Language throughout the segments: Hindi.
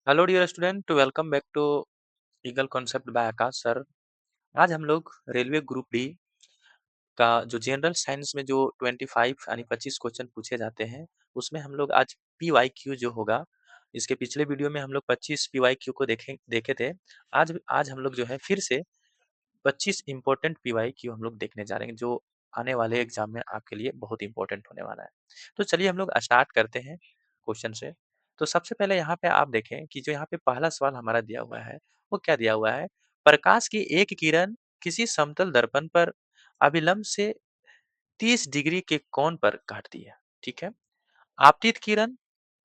Hello dear student, welcome back to Eagle Concept by Akash sir. आज हम लोग रेलवे ग्रुप डी का जो जनरल साइंस में जो 25 यानी 25 क्वेश्चन पूछे जाते हैं, उसमें हम लोग आज पीवाईक्यू जो होगा, इसके पिछले वीडियो में हम लोग 25 पीवाईक्यू को देखे थे। आज हम लोग जो है फिर से 25 इंपॉर्टेंट पीवाईक्यू हम लोग देखने जा रहे हैं, जो आने वाले एग्जाम में आपके लिए बहुत इंपॉर्टेंट होने वाला है। तो चलिए हम लोग स्टार्ट करते हैं क्वेश्चन से। तो सबसे पहले यहाँ पे आप देखें कि जो यहाँ पे पहला सवाल हमारा दिया हुआ है, वो क्या दिया हुआ है? प्रकाश की एक किरण किसी समतल दर्पण पर अभिलंब से 30 डिग्री के कोण पर काटती है। ठीक है। आपतित किरण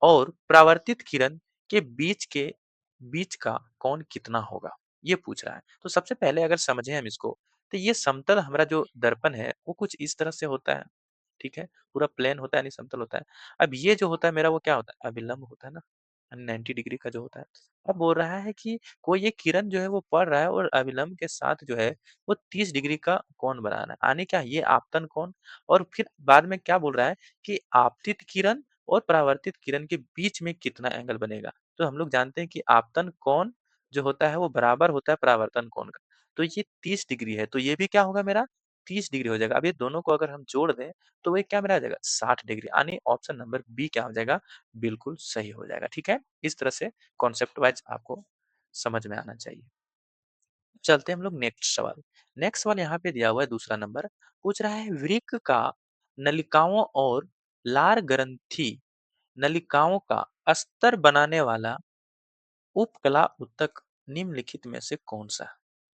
और परावर्तित किरण के बीच का कोण कितना होगा, ये पूछ रहा है। तो सबसे पहले अगर समझें हम इसको, तो ये समतल हमारा जो दर्पण है वो कुछ इस तरह से होता है। ठीक है, पूरा प्लेन होता है, नहीं समतल होता है। अब ये जो होता है मेरा, वो क्या होता है? अभिलंब होता है ना, 90 डिग्री का जो होता है। अब बोल रहा है कि कोई एक किरण जो है वो पड़ रहा है और अभिलंब के साथ जो है वो 30 डिग्री का कोण बनाना है, यानी क्या, ये आपतन कोण। और फिर बाद में क्या बोल रहा है कि आपतित किरण और परावर्तित किरण के बीच में कितना एंगल बनेगा। तो हम लोग जानते हैं कि आपतन कोण जो होता है वो बराबर होता है परावर्तन कोण का। तो ये 30 डिग्री है, तो ये भी क्या होगा मेरा? 30 डिग्री हो जाएगा। अब ये दोनों को अगर हम जोड़ दें तो वो क्या मेरा आ जाएगा? 60 डिग्री, यानी ऑप्शन नंबर बी क्या हो जाएगा? बिल्कुल सही हो जाएगा। ठीक है, इस तरह से कॉन्सेप्ट वाइज आपको समझ में आना चाहिए। चलते हैं हम लोग नेक्स्ट सवाल। नेक्स्ट सवाल यहाँ पे दिया हुआ है, दूसरा नंबर पूछ रहा है, वृक्क का नलिकाओं और लार ग्रंथि नलिकाओं का अस्तर बनाने वाला उपकला उत्तक निम्नलिखित में से कौन सा है?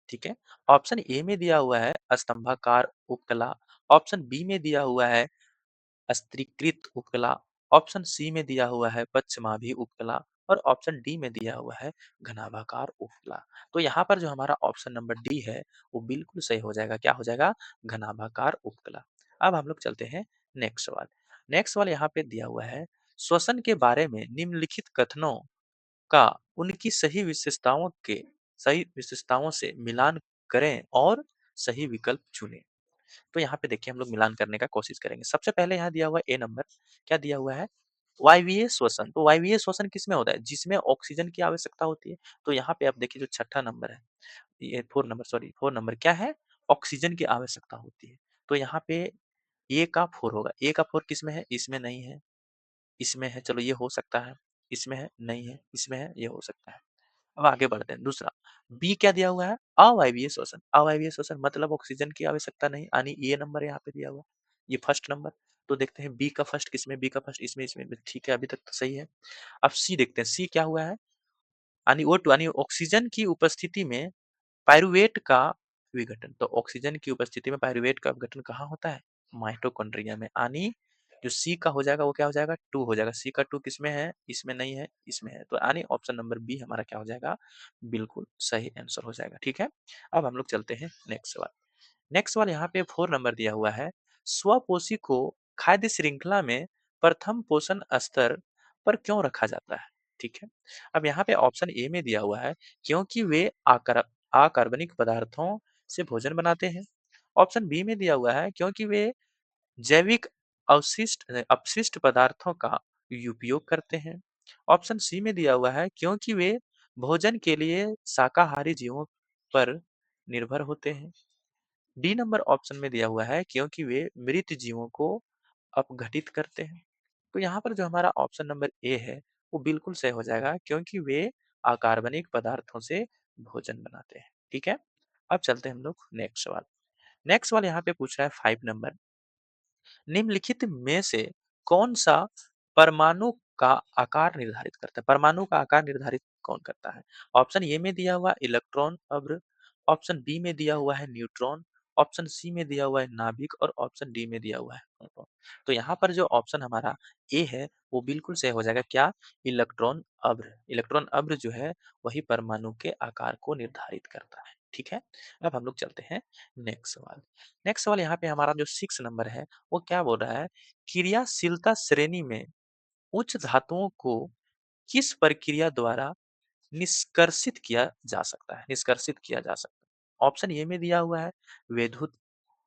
ठीक है। ऑप्शन ए में दिया हुआ है स्तंभाकार उपकला, ऑप्शन बी में दिया हुआ है स्त्रीकृत उपकला, ऑप्शन सी में दिया हुआ है पश्चिमाभि उपकला और ऑप्शन डी में दिया हुआ है घनाभाकार उपकला। तो यहाँ पर जो हमारा ऑप्शन नंबर डी है वो बिल्कुल सही हो जाएगा। क्या हो जाएगा? घनाभाकार उपकला। अब हम लोग चलते हैं नेक्स्ट सवाल। नेक्स्ट सवाल यहाँ पे दिया हुआ है, श्वसन के बारे में निम्नलिखित कथनों का उनकी सही विशेषताओं से मिलान करें और सही विकल्प चुनें। तो यहाँ पे देखिए हम लोग मिलान करने का कोशिश करेंगे। सबसे पहले यहाँ दिया हुआ है ए नंबर, क्या दिया हुआ है? वायवीय श्वसन। तो वायवीय श्वसन किसमें होता है? जिसमें ऑक्सीजन की आवश्यकता होती है। तो यहाँ पे आप देखिए जो छठा नंबर है, ये 4 नंबर, सॉरी 4 नंबर क्या है? ऑक्सीजन की आवश्यकता होती है। तो यहाँ पे ए का 4 होगा। ए का 4 किसमें है? इसमें नहीं है, इसमें है, चलो ये हो सकता है, इसमें है, नहीं है, इसमें है, ये हो सकता है। अब आगे बढ़ते हैं। दूसरा बी क्या दिया हुआ है? अवायवीय श्वसन। अवायवीय श्वसन मतलब ऑक्सीजन की आवश्यकता नहीं, यानी ये नंबर यहाँ पे दिया हुआ है, ये फर्स्ट नंबर। तो देखते हैं बी का फर्स्ट किसमें? बी का फर्स्ट इसमें ठीक है, अभी तक तो सही है। अब सी देखते हैं, सी क्या हुआ है? यानी O2 यानी ऑक्सीजन की उपस्थिति में पाइरुवेट का विघटन। तो ऑक्सीजन की उपस्थिति में पाइरुवेट का विघटन कहाँ होता है? माइटोकॉन्ड्रिया में। यानी जो सी का हो जाएगा वो क्या हो जाएगा? 2 हो जाएगा। सी का 2 किसमें है? इसमें नहीं है, इसमें है। तो यानी ऑप्शन नंबर बी हमारा क्या हो जाएगा? बिल्कुल सही आंसर हो जाएगा। ठीक है। अब हम लोग चलते हैं नेक्स्ट सवाल। नेक्स्ट सवाल यहाँ पे 4 नंबर दिया हुआ है, स्वपोषी को खाद्य श्रृंखला में प्रथम पोषण स्तर पर क्यों रखा जाता है? ठीक है। अब यहाँ पे ऑप्शन ए में दिया हुआ है, क्योंकि वे अकार्बनिक पदार्थों से भोजन बनाते हैं। ऑप्शन बी में दिया हुआ है, क्योंकि वे जैविक अपशिष्ट पदार्थों का उपयोग करते हैं। ऑप्शन सी में दिया हुआ है, क्योंकि वे भोजन के लिए शाकाहारी जीवों पर निर्भर होते हैं। डी नंबर ऑप्शन में दिया हुआ है, क्योंकि वे मृत जीवों को अपघटित करते हैं। तो यहाँ पर जो हमारा ऑप्शन नंबर ए है वो बिल्कुल सही हो जाएगा, क्योंकि वे अकार्बनिक पदार्थों से भोजन बनाते हैं। ठीक है। अब चलते हैं हम लोग नेक्स्ट सवाल। नेक्स्ट सवाल यहाँ पे पूछ रहा है 5 नंबर, निम्नलिखित में से कौन सा परमाणु का आकार निर्धारित करता है? परमाणु का आकार निर्धारित कौन करता है? ऑप्शन ए में दिया हुआ इलेक्ट्रॉन अब्र, ऑप्शन बी में दिया हुआ है न्यूट्रॉन, ऑप्शन सी में दिया हुआ है नाभिक और ऑप्शन डी में दिया हुआ है प्रोटॉन। तो यहाँ पर जो ऑप्शन हमारा ए है वो बिल्कुल सही हो जाएगा। क्या? इलेक्ट्रॉन अब्र। इलेक्ट्रॉन अब्र जो है वही परमाणु के आकार को निर्धारित करता है। ठीक है। अब हम लोग चलते हैं नेक्स्ट सवाल। नेक्स्ट सवाल यहाँ पे हमारा जो 6 नंबर है वो क्या बोल रहा है, क्रियाशीलता श्रेणी में उच्च धातुओं को किस प्रक्रिया द्वारा निष्कर्षित किया जा सकता है? ऑप्शन ए में दिया हुआ है वैद्युत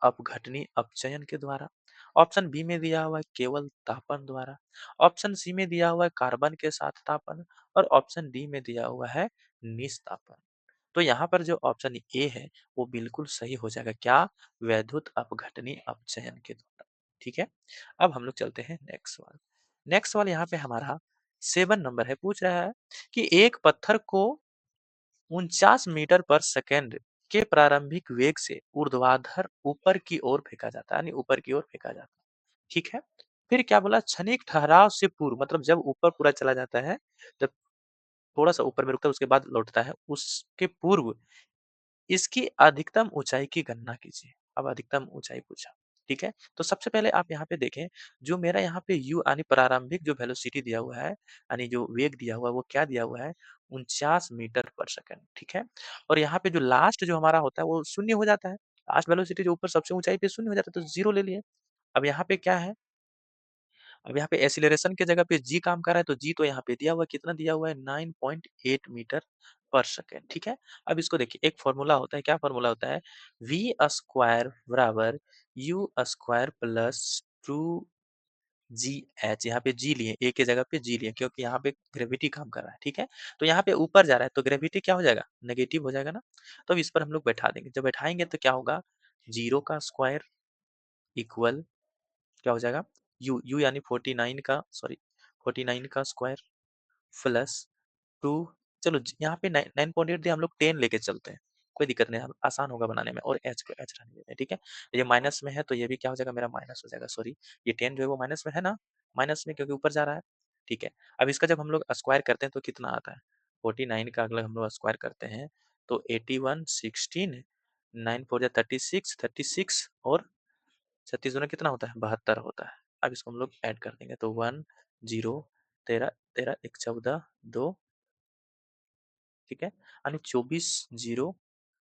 अपघटनी अपचयन के द्वारा, ऑप्शन बी में दिया हुआ है केवल तापन द्वारा, ऑप्शन सी में दिया हुआ है कार्बन के साथ तापन और ऑप्शन डी में दिया हुआ है निस्तापन। तो यहाँ पर जो ऑप्शन ए है वो बिल्कुल सही हो जाएगा, क्या? वैद्युत अपघटनी अपचयन के द्वारा। ठीक है, अब हम लोग चलते हैं नेक्स्ट सवाल। नेक्स्ट सवाल यहाँ पे हमारा 7 नंबर है, पूछ रहा है कि एक पत्थर को 49 मीटर पर सेकेंड के प्रारंभिक वेग से ऊर्ध्वाधर ऊपर की ओर फेंका जाता है, यानी ऊपर की ओर फेंका जाता है। ठीक है, फिर क्या बोला, क्षणिक ठहराव से पूर्व, मतलब जब ऊपर पूरा चला जाता है, जब थोड़ा सा ऊपर में रुकता है उसके बाद लौटता है, उसके पूर्व इसकी अधिकतम ऊंचाई की गणना कीजिए। अब अधिकतम ऊंचाई पूछा, ठीक है, तो सबसे पहले आप यहाँ पे देखें, जो मेरा यहाँ पे u यानी प्रारंभिक जो वेलोसिटी दिया हुआ है, यानी जो वेग दिया हुआ है, वो क्या दिया हुआ है, 49 मीटर पर सेकंड। ठीक है, और यहाँ पे जो लास्ट जो हमारा होता है वो शून्य हो जाता है, लास्ट वेलोसिटी जो ऊपर सबसे ऊंचाई पे शून्य हो जाता है, तो जीरो ले लिए। अब यहाँ पे क्या है, अब यहाँ पे एक्सीलरेशन की जगह पे जी काम कर रहा है, तो जी तो यहाँ पे दिया हुआ है, कितना दिया हुआ है, 9.8 मीटर पर सेकेंड। ठीक है, अब इसको देखिए, एक फॉर्मूला होता है, क्या फॉर्मूला होता है, वी स्क्वायर बराबर यू स्क्वायर प्लस 2GH। यहाँ पे जी लिए, ए की जगह पे जी लिए, क्योंकि यहाँ पे ग्रेविटी काम कर रहा है। ठीक है, तो यहाँ पे ऊपर जा रहा है तो ग्रेविटी क्या हो जाएगा, नेगेटिव हो जाएगा ना, तो अब इस पर हम लोग बैठा देंगे। जब बैठाएंगे तो क्या होगा, जीरो का स्क्वायर इक्वल क्या हो जाएगा, यू यानी 49 का, सॉरी 49 का स्क्वायर प्लस 2, चलो यहाँ पे 9.8 दिया, हम लोग 10 लेके चलते हैं, कोई दिक्कत नहीं, आसान होगा बनाने में, और एच को एच रहने देते हैं। ठीक है, ये माइनस में है तो ये भी क्या हो जाएगा, मेरा माइनस हो जाएगा, सॉरी ये 10 जो है वो माइनस में है ना, माइनस में क्योंकि ऊपर जा रहा है। ठीक है, अब इसका जब हम लोग स्क्वायर करते हैं तो कितना आता है, 49 का अगला हम लोग स्क्वायर करते हैं तो 81, 16, 9 4 36, 36 और 36 दूना कितना होता है, 72 होता है। अब इसको हम लोग ऐड कर देंगे तो 1 0 13 13 1 14 2, ठीक है, यानी 24 0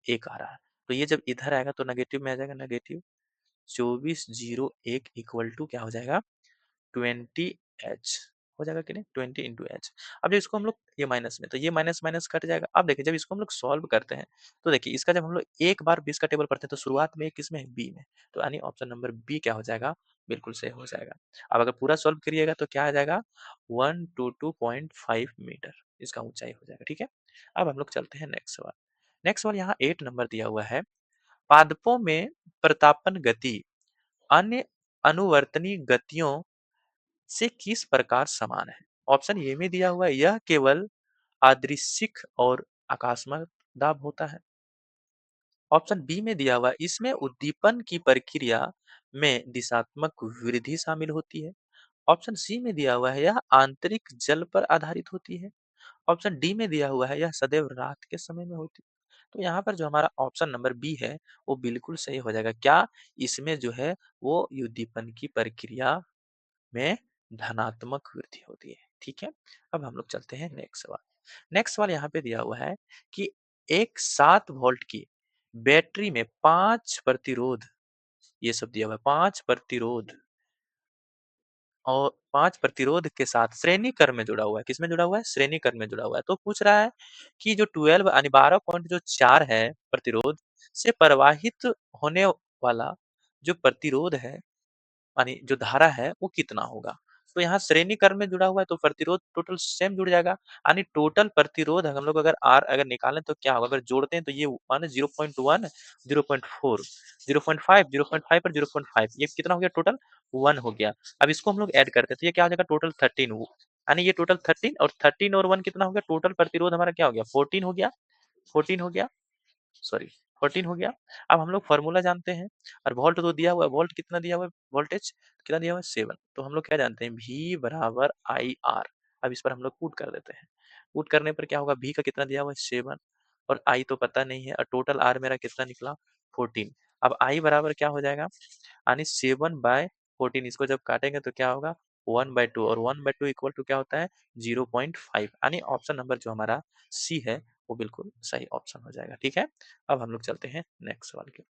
1 आ रहा है। तो ये जब इधर आएगा तो नेगेटिव में आ जाएगा, नेगेटिव 24 0 1 इक्वल टू क्या हो जाएगा, 20H हो जाएगा कि नहीं, 20 इंटू एच। अब जब इसको हम लोग, ये माइनस में, तो ये माइनस माइनस कट जाएगा। अब देखिए जब इसको हम लोग सॉल्व करते हैं तो देखिए इसका जब हम लोग एक बार 20 का टेबल पढ़ते हैं तो शुरुआत में किस में, बी में, तो यानी ऑप्शन नंबर बी क्या हो जाएगा, बिल्कुल सही हो जाएगा। अब अगर पूरा सॉल्व करिएगा तो क्या आ जाएगा, 122.5 मीटर इसका ऊंचाई हो जाएगा। ठीक है, अब हम लोग चलते हैं नेक्स्ट सवाल। नेक्स्ट सवाल यहाँ 8 नंबर दिया हुआ है, पादपों में प्रतापन गति अन्य अनुवर्तनी गतियों से किस प्रकार समान है। ऑप्शन ए में दिया हुआ है, यह केवल यादृच्छिक और आकस्मिक दाब होता है। ऑप्शन बी में दिया हुआ है, इसमें उद्दीपन की प्रक्रिया में दिशात्मक वृद्धि शामिल होती है। ऑप्शन सी में दिया हुआ है, यह आंतरिक जल पर आधारित होती है। ऑप्शन डी में दिया हुआ है, यह सदैव रात के समय में होती है। तो यहाँ पर जो हमारा ऑप्शन नंबर बी है वो बिल्कुल सही हो जाएगा, क्या? इसमें जो है वो उद्दीपन की प्रक्रिया में धनात्मक वृद्धि होती है। ठीक है, अब हम लोग चलते हैं नेक्स्ट सवाल। नेक्स्ट सवाल यहाँ पे दिया हुआ है कि एक 7 वोल्ट की बैटरी में 5 प्रतिरोध, ये सब दिया हुआ है, 5 प्रतिरोध और 5 प्रतिरोध के साथ श्रेणी क्रम में जुड़ा हुआ है। किसमें जुड़ा हुआ है? श्रेणी क्रम में जुड़ा हुआ है। तो पूछ रहा है कि जो 12 यानी 12 पॉइंट जो 4 है प्रतिरोध से प्रवाहित होने वाला जो प्रतिरोध है, यानी जो धारा है वो कितना होगा। तो यहाँ श्रेणी क्रम में जुड़ा हुआ है तो प्रतिरोध टोटल सेम जुड़ जाएगा, यानी टोटल प्रतिरोध हम लोग अगर आर अगर निकालें तो क्या होगा, अगर जोड़ते हैं तो ये मान 0.1 0.4 0.5 0.5 और 0.5, ये कितना हो गया, टोटल 1 हो गया। अब इसको हम लोग ऐड करते हैं तो ये क्या हो जाएगा, टोटल 13, यानी ये टोटल 13 और 13 और 1 कितना हो गया, टोटल प्रतिरोध हमारा क्या हो गया, 14 हो गया, 14 हो गया, सॉरी 14 हो गया। अब हम लोग फॉर्मूला जानते हैं, और वोल्ट तो दिया हुआ है, वोल्ट कितना दिया हुआ है, वोल्टेज कितना दिया हुआ है, 7। तो हम लोग क्या जानते हैं, V बराबर आई आर। अब इस पर हम लोग पुट कर देते हैं, पुट करने पर क्या होगा, V का कितना दिया हुआ है, 7, और I तो पता नहीं है, और टोटल R मेरा कितना निकला, 14। अब I बराबर क्या हो जाएगा, यानी 7/14, इसको जब काटेंगे तो क्या होगा, 1/2, और 1/2 इक्वल टू क्या होता है, 0.5, यानी ऑप्शन नंबर जो हमारा सी है वो बिल्कुल सही ऑप्शन हो जाएगा। ठीक है, अब हम लोग चलते हैं नेक्स्ट सवाल के।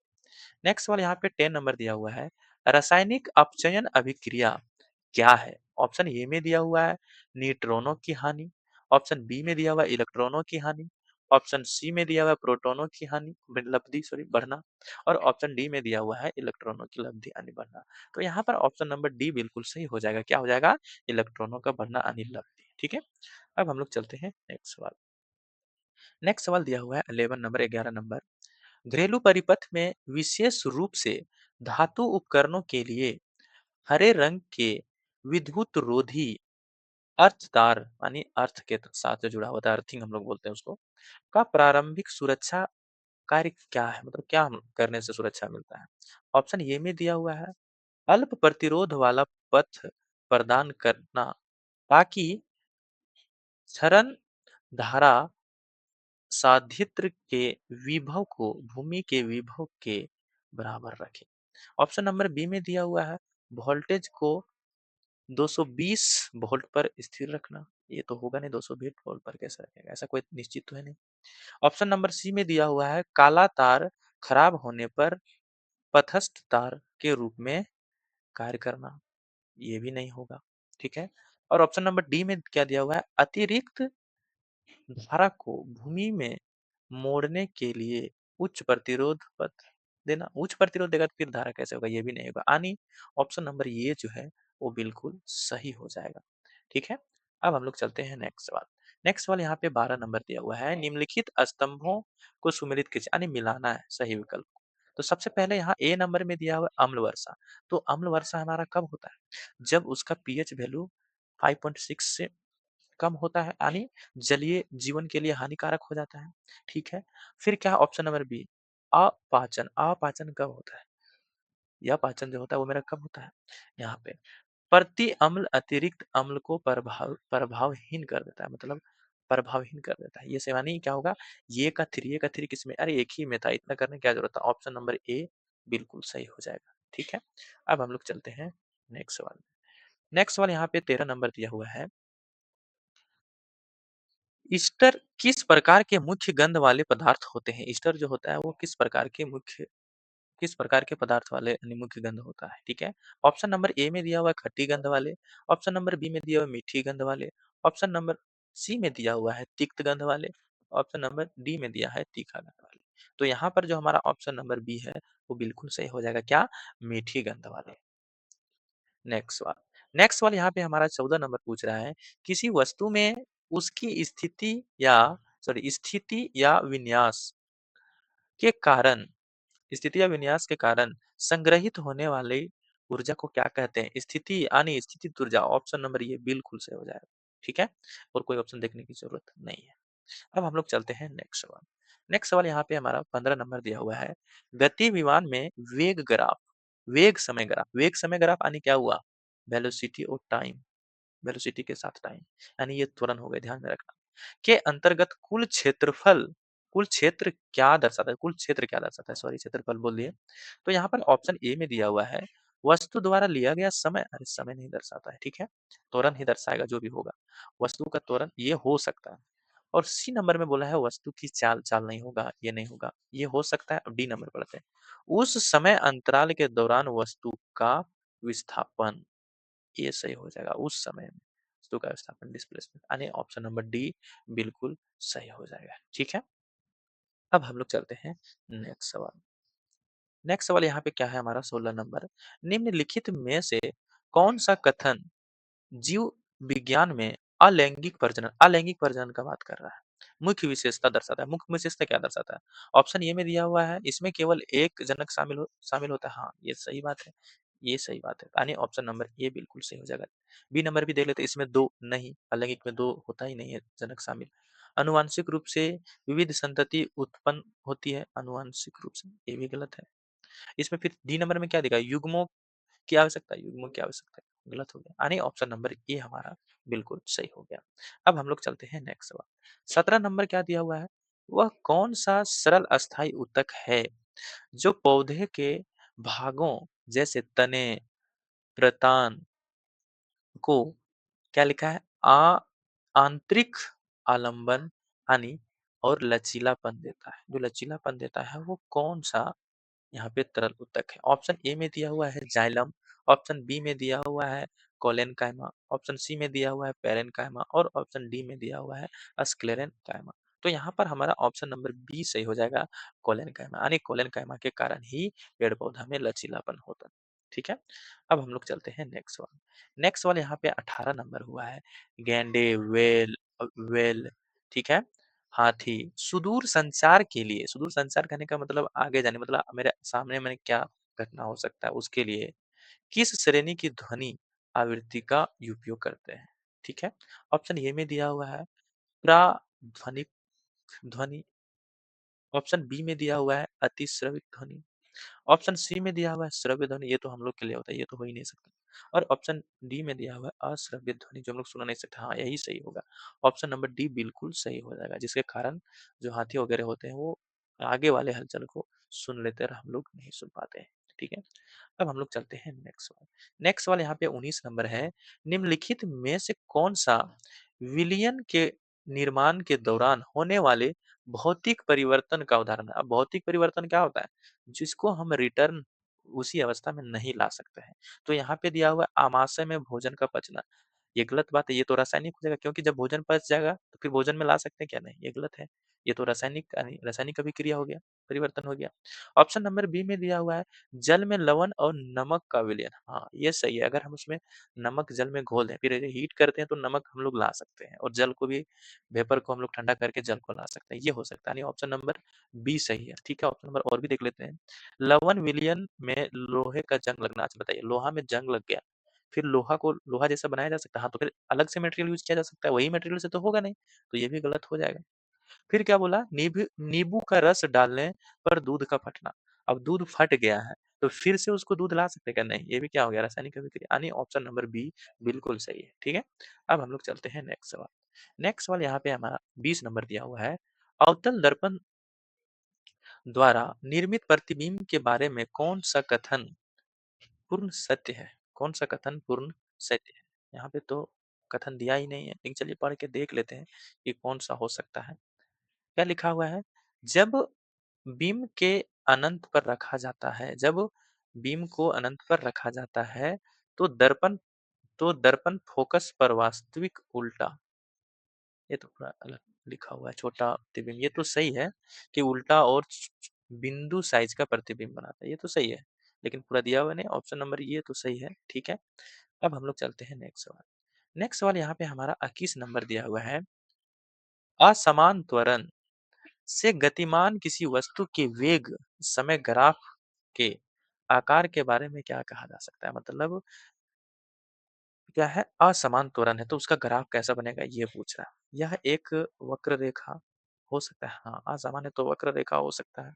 नेक्स्ट सवाल यहाँ पे 10 नंबर दिया हुआ है, रासायनिक अपचयन अभिक्रिया क्या है। ऑप्शन ए में दिया हुआ है न्यूट्रॉनों की हानि, ऑप्शन बी में दिया हुआ है इलेक्ट्रॉनों की हानि, ऑप्शन सी में दिया हुआ है प्रोटॉनों की हानि लब्धि सॉरी बढ़ना, और ऑप्शन डी में दिया हुआ है इलेक्ट्रॉनों की लब्धि यानी बढ़ना। तो यहाँ पर ऑप्शन नंबर डी बिल्कुल सही हो जाएगा। क्या हो जाएगा? इलेक्ट्रॉनों का बढ़ना यानी लब्धि। ठीक है, अब हम लोग चलते हैं नेक्स्ट सवाल। नेक्स्ट सवाल दिया हुआ है 11 नंबर 11 नंबर, घरेलू परिपथ में विशेष रूप से धातु उपकरणों के लिए हरे रंग के विद्युत रोधी अर्थ तार यानी अर्थ के साथ जो जुड़ा होता है, अर्थिंग हम लोग बोलते हैं उसको, का प्रारंभिक सुरक्षा कार्य क्या है? मतलब क्या हम करने से सुरक्षा मिलता है? ऑप्शन ए में दिया हुआ है अल्प प्रतिरोध वाला पथ प्रदान करना ताकि क्षरण धारा साधित्र के विभव को भूमि के विभव के बराबर रखे। ऑप्शन नंबर बी में दिया हुआ है वोल्टेज को 220 वोल्ट पर स्थिर रखना। ये तो होगा नहीं, 220 वोल्ट पर कैसे रखेगा? ऐसा कोई निश्चित तो है नहीं। ऑप्शन नंबर सी में दिया हुआ है काला तार खराब होने पर पथस्थ तार के रूप में कार्य करना। ये भी नहीं होगा। ठीक है, और ऑप्शन नंबर डी में क्या दिया हुआ है अतिरिक्त धारा को भूमि में मोड़ने के लिए उच्च प्रतिरोध पथ देना। उच्च प्रतिरोध देगा तो फिर धारा कैसे होगा? ये भी नहीं होगा। यानी ऑप्शन नंबर ये जो है वो बिल्कुल सही हो जाएगा। ठीक है, अब हम लोग चलते हैं नेक्स्ट सवाल। नेक्स्ट सवाल यहाँ पे 12 नंबर दिया हुआ है निम्नलिखित स्तंभों को सुमेलित कीजिए यानी मिलाना है सही विकल्प को। तो सबसे पहले यहाँ ए नंबर में दिया हुआ है अम्ल वर्षा। तो अम्ल वर्षा हमारा कब होता है? जब उसका पीएच वैल्यू 5.6 से कम होता है यानी जलीय जीवन के लिए हानिकारक हो जाता है। ठीक है, फिर क्या ऑप्शन नंबर बी अपाचन। अपाचन कब होता है? यह पाचन जो होता है वो मेरा कब होता है? यहाँ पे प्रति अम्ल अतिरिक्त अम्ल को प्रभावहीन कर देता है, मतलब प्रभावहीन कर देता है। ये सेवानी क्या होगा? ये का थ्री किसमें? अरे एक ही में था, इतना करने की क्या जरूरत था? ऑप्शन नंबर ए बिल्कुल सही हो जाएगा। ठीक है, अब हम लोग चलते हैं नेक्स्ट सवाल। नेक्स्ट सवाल यहाँ पे 13 नंबर दिया हुआ है ईस्टर किस प्रकार के मुख्य गंध वाले पदार्थ होते हैं? ईस्टर जो होता है वो किस प्रकार के पदार्थ वाले यानी मुख्य गंध होता है? ठीक है, ऑप्शन नंबर ए में दिया हुआ है खट्टी गंध वाले, ऑप्शन नंबर बी में दिया हुआ है मीठी गंध वाले, ऑप्शन नंबर सी में दिया हुआ है तिक्त गंध वाले, ऑप्शन नंबर डी में दिया है तीखा गंध वाले। तो यहाँ पर जो हमारा ऑप्शन नंबर बी है वो बिल्कुल सही हो जाएगा। क्या? मीठी गंध वाले। नेक्स्ट सवाल यहाँ पे हमारा 14 नंबर पूछ रहा है किसी वस्तु में उसकी स्थिति या विन्यास के कारण स्थिति या विन्यास के कारण संग्रहित होने वाली ऊर्जा को क्या कहते हैं? स्थिति यानी स्थितिज ऊर्जा। ऑप्शन नंबर ये बिल्कुल सही हो जाएगा। ठीक है, और कोई ऑप्शन देखने की जरूरत नहीं है। अब हम लोग चलते हैं नेक्स्ट सवाल। नेक्स्ट सवाल यहाँ पे हमारा 15 नंबर दिया हुआ है गति विमान में वेग समय ग्राफ यानी क्या हुआ? वेलोसिटी और टाइम, वेलोसिटी के साथ टाइम यानी ये त्वरण हो गए, ध्यान में रखना। के अंतर्गत कुल क्षेत्र क्या दर्शाता है? कुल क्षेत्र क्या दर्शाता है? सॉरी क्षेत्रफल बोल दिए। तो यहाँ पर ऑप्शन ए में दिया हुआ है वस्तु द्वारा लिया गया समय। अरे समय नहीं दर्शाता है, ठीक है, त्वरण ही दर्शाएगा जो भी होगा। वस्तु का त्वरण ये हो सकता है। और सी नंबर में बोला है वस्तु की चाल, चाल नहीं होगा, ये नहीं होगा, ये हो सकता है। अब डी नंबर पढ़ते हैं उस समय अंतराल के दौरान वस्तु का विस्थापन। ये सही हो जाएगा, उस समय में वस्तु का विस्थापन डिस्प्लेसमेंट यानी ऑप्शन नंबर डी बिल्कुल सही हो जाएगा। ठीक है, अब हम लोग चलते हैं नेक्स्ट सवाल। नेक्स्ट सवाल यहाँ पे क्या है हमारा 16 नंबर, निम्नलिखित में से कौन सा कथन जीव विज्ञान में अलैंगिक प्रजनन का बात कर रहा है? मुख्य विशेषता दर्शाता है। मुख्य विशेषता क्या दर्शाता है? ऑप्शन ए में दिया हुआ है इसमें केवल एक जनक शामिल होता है। हाँ, ये सही बात है, ये सही बात है, यानी ऑप्शन नंबर ए बिल्कुल सही हो जाएगा। बी नंबर भी देख लेते हैं, इसमें दो नहीं, अलैंगिक में दो होता ही नहीं है जनक शामिल। अनुवांशिक रूप से विविध संतति उत्पन्न होती है अनुवांशिक रूप से, ये भी गलत है। इसमें फिर डी नंबर में क्या दिखा? युग्मों की आवश्यकता, युग्मों की आवश्यकता है, गलत हो गया, यानी ऑप्शन नंबर ए हमारा बिल्कुल सही हो गया। अब हम लोग चलते हैं नेक्स्ट सवाल। 17 नंबर क्या दिया हुआ है? वह कौन सा सरल अस्थाई ऊतक है जो पौधे के भागों जैसे तने, प्रतान को क्या लिखा है? आंतरिक आलंबन हानि और लचीलापन देता है। जो लचीलापन देता है वो कौन सा यहाँ पे तरल ऊतक है? ऑप्शन ए में दिया हुआ है जाइलम, ऑप्शन बी में दिया हुआ है कोलेनकाइमा, ऑप्शन सी में दिया हुआ है पेरेनकाइमा और ऑप्शन डी में दिया हुआ है स्क्लेरेनकाइमा। तो यहाँ पर हमारा ऑप्शन नंबर बी सही हो जाएगा, कोलेनकाइमा, यानी कोलेनकाइमा के कारण ही पेड़-पौधा में लचीलापन होता है। ठीक है? अब हम लोग चलते हैं नेक्स्ट वाला। नेक्स्ट वाला यहाँ पे 18 नंबर हुआ है, गैंडे, व्हेल, ठीक है? हाथी, सुदूर संचार कहने का मतलब आगे जाने मतलब मेरे सामने में क्या घटना हो सकता है उसके लिए किस श्रेणी की ध्वनि आवृत्ति का उपयोग करते हैं? ठीक है? ऑप्शन ए में दिया हुआ है प्राध्वनिक ध्वनि, ऑप्शन बी में दिया हुआ है अतिश्रविक ध्वनि, ऑप्शन सी में दिया हुआ है श्रव्य ध्वनि, ये तो हम लोग के लिए होता है, ये तो हो ही नहीं सकता। और ऑप्शन डी में दिया हुआ है अश्रव्य ध्वनि, जो हम लोग सुन नहीं सकते। हाँ, यही सही होगा। ऑप्शन नंबर डी बिल्कुल सही हो जाएगा, जिसके कारण जो हाथी वगैरह होते हैं वो आगे वाले हलचल को सुन लेते हैं और हम लोग नहीं सुन पाते हैं। ठीक है? अब हम लोग चलते हैं नेक्स्ट वाले। नेक्स्ट वाले यहाँ पे 19 नंबर है, निम्नलिखित में से कौन सा विलयन के निर्माण के दौरान होने वाले भौतिक परिवर्तन का उदाहरण है? अब भौतिक परिवर्तन क्या होता है? जिसको हम रिटर्न उसी अवस्था में नहीं ला सकते हैं। तो यहाँ पे दिया हुआ है आमाशय में भोजन का पचना। ये गलत बात है, ये तो रासायनिक हो जाएगा क्योंकि जब भोजन पच जाएगा तो फिर भोजन में ला सकते हैं क्या? नहीं, ये गलत है। ये तो रासायनिक अभिक्रिया हो गया, परिवर्तन हो गया। ऑप्शन नंबर बी में दिया हुआ है जल में लवण और नमक का विलयन। हाँ, ये सही है। अगर हम उसमें नमक जल में घोल दें, फिर हीट करते हैं तो नमक हम लोग ला सकते हैं और जल को भी वेपर को हम लोग ठंडा करके जल को ला सकते हैं। ये हो सकता है, यानी ऑप्शन नंबर बी सही है। ठीक है, ऑप्शन नंबर और भी देख लेते हैं। लवण विलयन में लोहे का जंग लगना। अच्छा बताइए, लोहा में जंग लग गया, फिर लोहा को लोहा जैसा बनाया जा सकता है? हाँ, तो फिर अलग से मटेरियल यूज़ किया जा सकता है, वही मटेरियल से तो होगा नहीं, तो ये भी गलत हो जाएगा। फिर क्या बोला? नींबू का रस डालने पर दूध का फटना। अब दूध फट गया है, तो फिर से उसको दूध ला सकते हैं क्या? नहीं, ये भी क्या हो गया? रासायनिक अभिक्रिया, यानी ऑप्शन नंबर बी बिल्कुल सही है। ठीक है? अब हम लोग चलते हैं नेक्स्ट सवाल। नेक्स्ट सवाल यहाँ पे हमारा 20 नंबर दिया हुआ है। अवतल दर्पण द्वारा निर्मित प्रतिबिंब के बारे में कौन सा कथन पूर्ण सत्य है? कौन सा कथन पूर्ण सत्य है? यहाँ पे तो कथन दिया ही नहीं है, लेकिन चलिए पढ़ के देख लेते हैं कि कौन सा हो सकता है। क्या लिखा हुआ है? जब बीम के अनंत पर रखा जाता है, जब बीम को अनंत पर रखा जाता है, तो दर्पण फोकस पर वास्तविक उल्टा, ये तो पूरा अलग लिखा हुआ है, छोटा प्रतिबिंब। ये तो सही है कि उल्टा और बिंदु साइज का प्रतिबिंब बनाता है, ये तो सही है, लेकिन पूरा दिया हुआ नहीं। ऑप्शन नंबर ये तो सही है। ठीक है, अब हम लोग चलते हैं नेक्स्ट सवाल। नेक्स्ट सवाल यहाँ पे हमारा 21 नंबर दिया हुआ है, असमान त्वरण से गतिमान किसी वस्तु के वेग समय ग्राफ के आकार के बारे में क्या कहा जा सकता है? मतलब क्या है? असमान त्वरण है तो उसका ग्राफ कैसा बनेगा, ये पूछ रहा है। यह एक वक्र रेखा हो सकता है। हाँ, असमान है तो वक्र रेखा हो सकता है।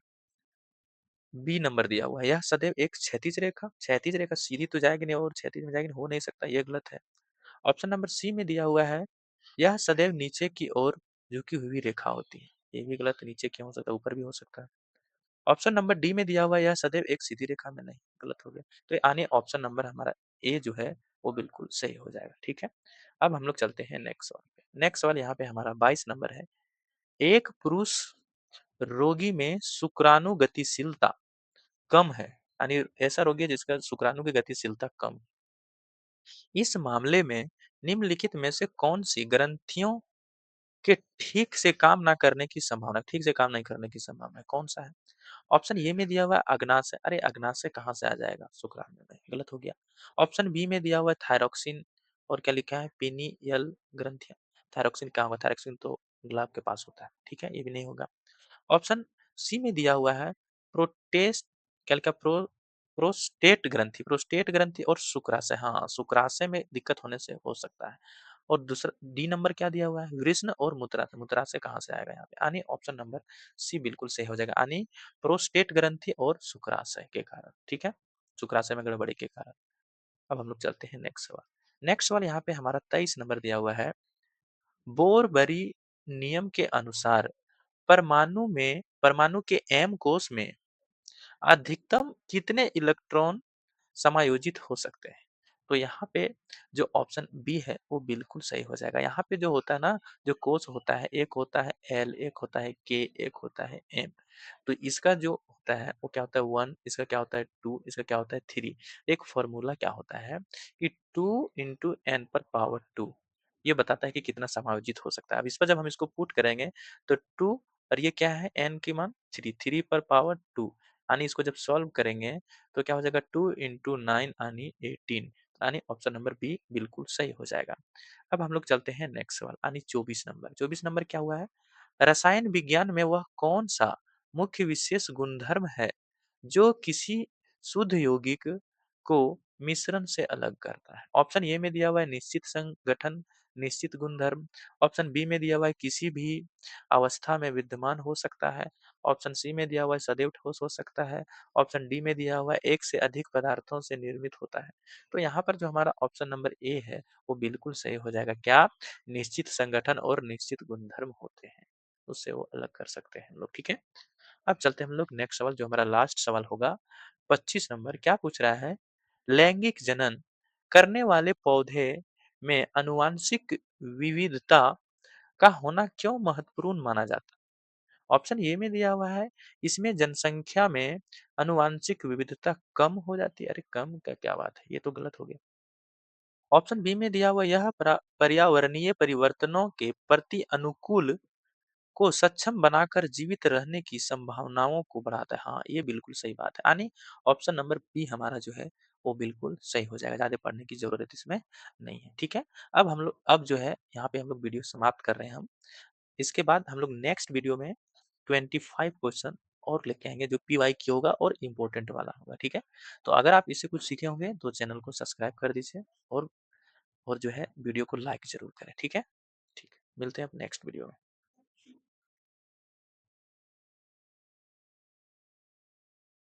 बी नंबर दिया हुआ है, यह सदैव एक क्षैतिज रेखा सीधी तो जाएगी नहीं और क्षैतिज में जाएगी नहीं, हो नहीं सकता, ये गलत है। ऑप्शन नंबर सी में दिया हुआ है, यह सदैव नीचे की ओर झुकी हुई रेखा होती है, ये भी गलत, नीचे क्यों हो सकता है, ऊपर भी हो सकता है। ऑप्शन नंबर डी में दिया हुआ है, यह सदैव एक सीधी रेखा में, नहीं, गलत हो गया। तो यानी ऑप्शन नंबर हमारा ए जो है वो बिल्कुल सही हो जाएगा। ठीक है, अब हम लोग चलते हैं नेक्स्ट सवाल पे। नेक्स्ट सवाल यहाँ पे हमारा 22 नंबर है, एक पुरुष रोगी में शुक्राणु गतिशीलता कम है, यानी ऐसा रोगी है जिसका शुक्राणु की गतिशीलता कम है। इस मामले में निम्नलिखित में से कौन सी ग्रंथियों के ठीक से काम नहीं करने की संभावना है, कौन सा है? ऑप्शन ए में दिया हुआ है अग्नाशय, अरे अग्नाशय कहाँ से आ जाएगा शुक्राणु में, गलत हो गया। ऑप्शन बी में दिया हुआ है थायरॉक्सिन, और क्या लिखा है पीनियल ग्रंथियां। थायरॉक्सिन कहाँ होगा? थायरॉक्सिन तो गुलाब के पास होता है। ठीक है, ये भी नहीं होगा। ऑप्शन सी में दिया हुआ है प्रोटेस्ट, क्या लिखा? प्रोस्टेट ग्रंथि और शुक्राशय। हाँ, शुक्राशय में दिक्कत होने से हो सकता है। और दूसरा डी नंबर क्या दिया हुआ है? वृष्ण और मूत्राशय। मूत्राशय कहाँ से आएगा यहाँ पे? यानी ऑप्शन नंबर सी बिल्कुल सही हो जाएगा, यानी प्रोस्टेट ग्रंथि और शुक्राशय के कारण। ठीक है, शुक्राशय में गड़बड़ी के कारण। अब हम लोग चलते हैं नेक्स्ट सवाल। नेक्स्ट सवाल यहाँ पे हमारा 23 नंबर दिया हुआ है, बोरबरी नियम के अनुसार परमाणु के एम कोश में अधिकतम कितने इलेक्ट्रॉन समायोजित हो सकते हैं? तो यहाँ पे जो ऑप्शन बी है वो बिल्कुल सही हो जाएगा। यहाँ पे जो होता है ना, जो कोश होता है, एक होता है एल, एक होता है के, एक होता है एम। तो इसका जो होता है वो क्या होता है 1, इसका क्या होता है 2, इसका क्या होता है 3। एक फॉर्मूला क्या होता है कि 2 इंटू एन पर पावर 2, ये बताता है कि कितना समायोजित हो सकता है। अब इस पर जब हम इसको पुट करेंगे तो 2 और ये क्या है n की मान 3, 3 पर पावर 2 यानी इसको जब सॉल्व करेंगे तो क्या हो जाएगा 2 into 9 यानी 18 यानी ऑप्शन नंबर बी बिल्कुल सही हो जाएगा। अब हम लोग चलते हैं नेक्स्ट सवाल यानी 24 नंबर। 24 नंबर क्या हुआ है? रसायन विज्ञान में वह कौन-सा मुख्य विशेष गुणधर्म है जो किसी शुद्ध यौगिक को मिश्रण से अलग करता है? ऑप्शन ए में दिया हुआ है निश्चित संगठन, निश्चित गुणधर्म। ऑप्शन बी में दिया हुआ है किसी भी अवस्था में विद्यमान हो सकता है। ऑप्शन सी में दिया हुआ है सदैव ठोस हो सकता है। ऑप्शन डी में दिया हुआ है एक से अधिक पदार्थों से निर्मित होता है। तो यहाँ पर जो हमारा ऑप्शन नंबर ए है वो बिल्कुल सही हो जाएगा। क्या? निश्चित संगठन और निश्चित गुणधर्म होते हैं, उससे वो अलग कर सकते हैं हम लोग, ठीक है? अब चलते हैं हम लोग नेक्स्ट सवाल जो हमारा लास्ट सवाल होगा 25 नंबर। क्या पूछ रहा है? लैंगिक जनन करने वाले पौधे में आनुवांशिक विविधता का होना क्यों महत्वपूर्ण माना जाता है? ऑप्शन ए में दिया हुआ है इसमें जनसंख्या में आनुवांशिक विविधता कम हो जाती है। अरे कम का क्या बात है, ये तो गलत हो गया। ऑप्शन बी में दिया हुआ यह पर्यावरणीय परिवर्तनों के प्रति अनुकूल को सक्षम बनाकर जीवित रहने की संभावनाओं को बढ़ाता है। हाँ, ये बिल्कुल सही बात है। यानी ऑप्शन नंबर बी हमारा जो है वो बिल्कुल सही हो जाएगा। ज़्यादा पढ़ने की ज़रूरत इसमें नहीं है, ठीक है? अब जो है यहाँ पे हम लोग वीडियो समाप्त कर रहे हैं हम। इसके बाद हम लोग नेक्स्ट वीडियो में 25 क्वेश्चन और लेके आएँगे जो पीवाईक्यू होगा और इम्पोर्टेंट वाला होगा, ठीक है? तो अगर आप इससे कुछ सीखे होंगे तो चैनल को सब्सक्राइब कर दीजिए और जो है वीडियो को लाइक ज़रूर करें, ठीक है? ठीक है, मिलते हैं अब नेक्स्ट वीडियो में।